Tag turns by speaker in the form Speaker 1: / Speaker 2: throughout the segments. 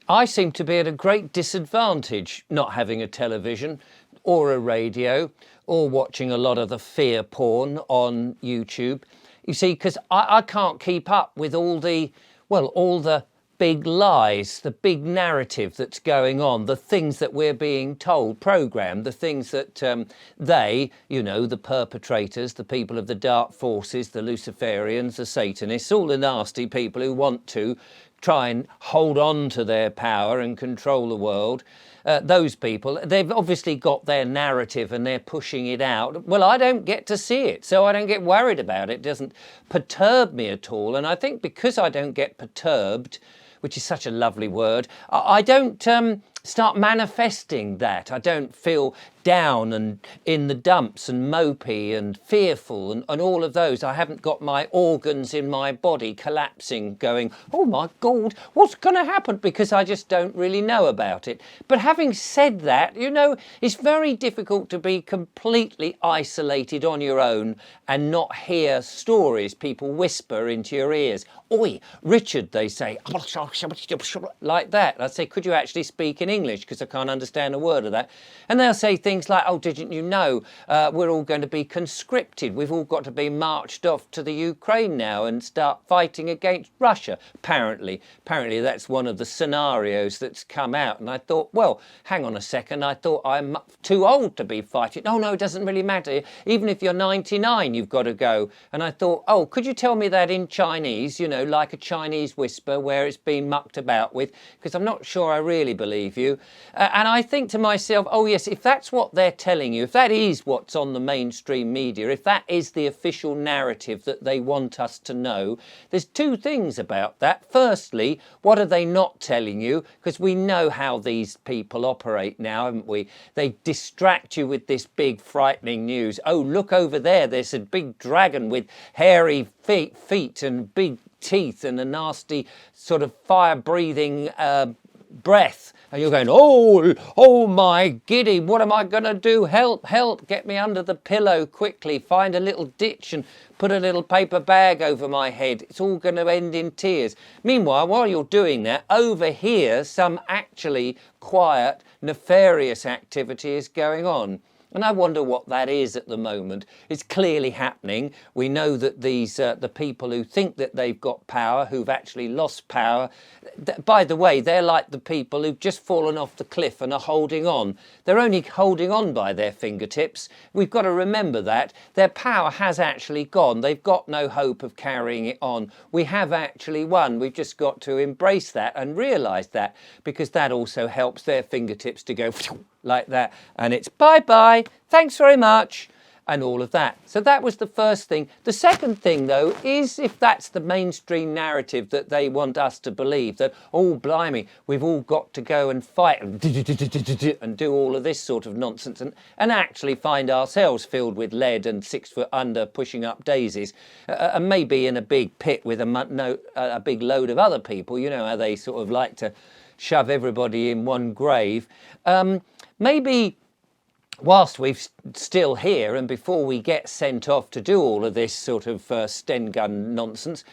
Speaker 1: I seem to be at a great disadvantage not having a television or a radio or watching a lot of the fear porn on YouTube. You see, because I can't keep up with all the big lies, the big narrative that's going on, the things that we're being told, programmed, the things that the perpetrators, the people of the dark forces, the Luciferians, the Satanists, all the nasty people who want to try and hold on to their power and control the world. Those people, they've obviously got their narrative and they're pushing it out. Well, I don't get to see it, so I don't get worried about it. It doesn't perturb me at all. And I think because I don't get perturbed, which is such a lovely word, I don't start manifesting that. I don't feel down and in the dumps and mopey and fearful and all of those. I haven't got my organs in my body collapsing going, oh my God, what's going to happen? Because I just don't really know about it. But having said that, it's very difficult to be completely isolated on your own and not hear stories people whisper into your ears. Oi, Richard, they say, like that. I say, could you actually speak in English? Because I can't understand a word of that. And they'll say things like, oh, didn't you know we're all going to be conscripted? We've all got to be marched off to the Ukraine now and start fighting against Russia. Apparently that's one of the scenarios that's come out. And I thought, well, hang on a second. I thought I'm too old to be fighting. Oh, no, it doesn't really matter. Even if you're 99, you've got to go. And I thought, oh, could you tell me that in Chinese, like a Chinese whisper where it's been mucked about with? Because I'm not sure I really believe you. And I think to myself, oh, yes, if that's what they're telling you, if that is what's on the mainstream media, if that is the official narrative that they want us to know, there's two things about that. Firstly, what are they not telling you? Because we know how these people operate now, haven't we? They distract you with this big frightening news. Oh, look over there, there's a big dragon with hairy feet and big teeth and a nasty sort of fire-breathing breath. And you're going, oh my giddy, what am I going to do? Help, get me under the pillow quickly, find a little ditch and put a little paper bag over my head. It's all going to end in tears. Meanwhile, while you're doing that, over here, some actually quiet, nefarious activity is going on. And I wonder what that is at the moment. It's clearly happening. We know that these the people who think that they've got power, who've actually lost power, by the way, they're like the people who've just fallen off the cliff and are holding on. They're only holding on by their fingertips. We've got to remember that. Their power has actually gone. They've got no hope of carrying it on. We have actually won. We've just got to embrace that and realise that, because that also helps their fingertips to go like that, and it's bye-bye, thanks very much, and all of that. So that was the first thing. The second thing, though, is if that's the mainstream narrative that they want us to believe, that, oh, blimey, we've all got to go and fight and do all of this sort of nonsense and actually find ourselves filled with lead and 6 foot under pushing up daisies, and maybe in a big pit with a big load of other people. You know how they sort of like to shove everybody in one grave. Maybe whilst we're still here and before we get sent off to do all of this sort of Sten gun nonsense,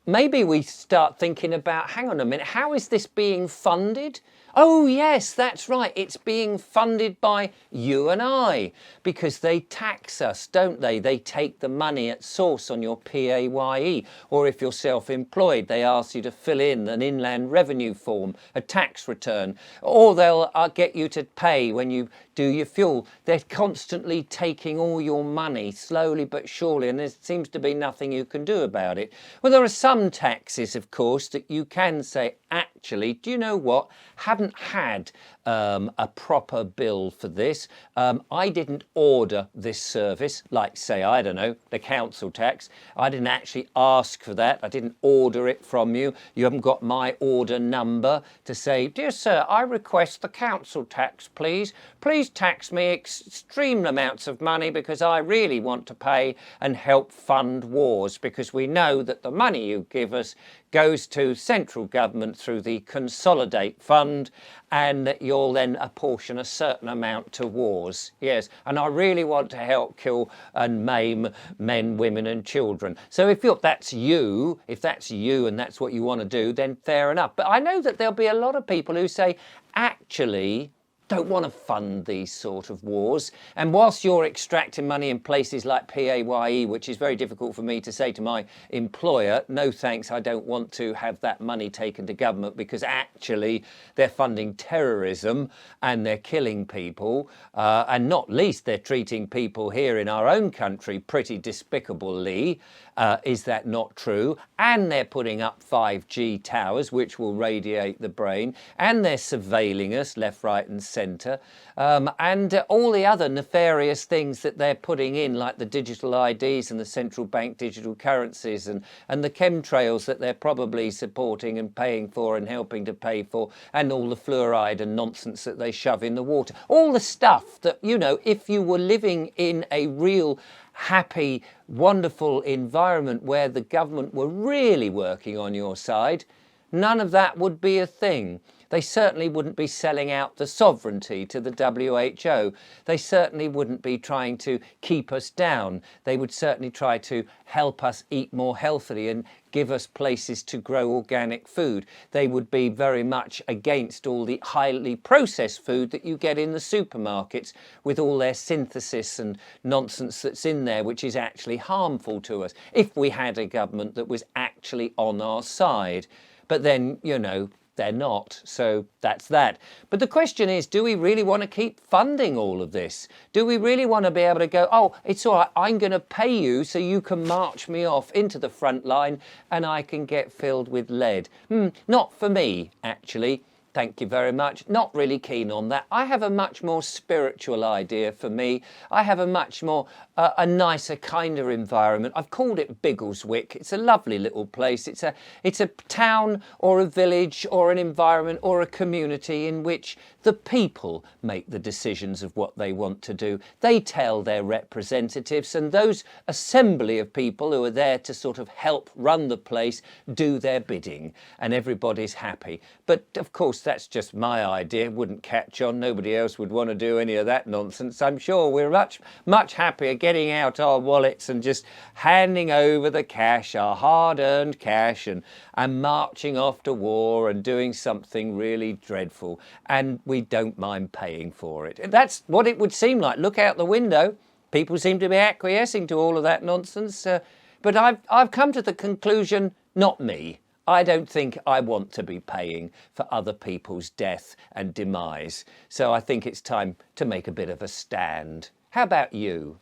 Speaker 1: maybe we start thinking about, hang on a minute, how is this being funded? Oh, yes, that's right. It's being funded by you and I, because they tax us, don't they? They take the money at source on your PAYE, or if you're self-employed, they ask you to fill in an inland revenue form, a tax return, or they'll get you to pay when you do your fuel. They're constantly taking all your money slowly but surely, and there seems to be nothing you can do about it. Well, there are some taxes, of course, that you can say, actually, do you know what? Haven't had a proper bill for this. I didn't order this service, like, say, I don't know, the council tax. I didn't actually ask for that. I didn't order it from you. You haven't got my order number to say, dear sir, I request the council tax, please. Please tax me extreme amounts of money because I really want to pay and help fund wars, because we know that the money you give us goes to central government through the Consolidate Fund, and that you'll then apportion a certain amount to wars. Yes, and I really want to help kill and maim men, women and children. So if that's you and that's what you want to do, then fair enough. But I know that there'll be a lot of people who say, actually, don't want to fund these sort of wars. And whilst you're extracting money in places like PAYE, which is very difficult for me to say to my employer, no thanks, I don't want to have that money taken to government, because actually they're funding terrorism and they're killing people. And not least, they're treating people here in our own country pretty despicably. Is that not true? And they're putting up 5G towers, which will radiate the brain, and they're surveilling us left, right and centre, and all the other nefarious things that they're putting in, like the digital IDs and the central bank digital currencies, and the chemtrails that they're probably supporting and paying for and helping to pay for, and all the fluoride and nonsense that they shove in the water. All the stuff that, you know, if you were living in a real happy, wonderful environment where the government were really working on your side, none of that would be a thing. They certainly wouldn't be selling out the sovereignty to the WHO. They certainly wouldn't be trying to keep us down. They would certainly try to help us eat more healthily and give us places to grow organic food. They would be very much against all the highly processed food that you get in the supermarkets, with all their synthesis and nonsense that's in there, which is actually harmful to us, if we had a government that was actually on our side. But then, you know, they're not, so that's that. But the question is, do we really want to keep funding all of this? Do we really want to be able to go, oh, it's all right, I'm going to pay you so you can march me off into the front line and I can get filled with lead? Not for me, actually. Thank you very much. Not really keen on that. I have a much more spiritual idea for me. I have a much more, a nicer, kinder environment. I've called it Biggleswick. It's a lovely little place. It's a town or a village or an environment or a community in which the people make the decisions of what they want to do. They tell their representatives, and those assembly of people who are there to sort of help run the place do their bidding, and everybody's happy. But of course, that's just my idea. Wouldn't catch on. Nobody else would want to do any of that nonsense. I'm sure we're much happier getting out our wallets and just handing over the cash, our hard-earned cash, and marching off to war and doing something really dreadful. And we don't mind paying for it. That's what it would seem like. Look out the window. People seem to be acquiescing to all of that nonsense. But I've come to the conclusion, not me. I don't think I want to be paying for other people's death and demise. So I think it's time to make a bit of a stand. How about you?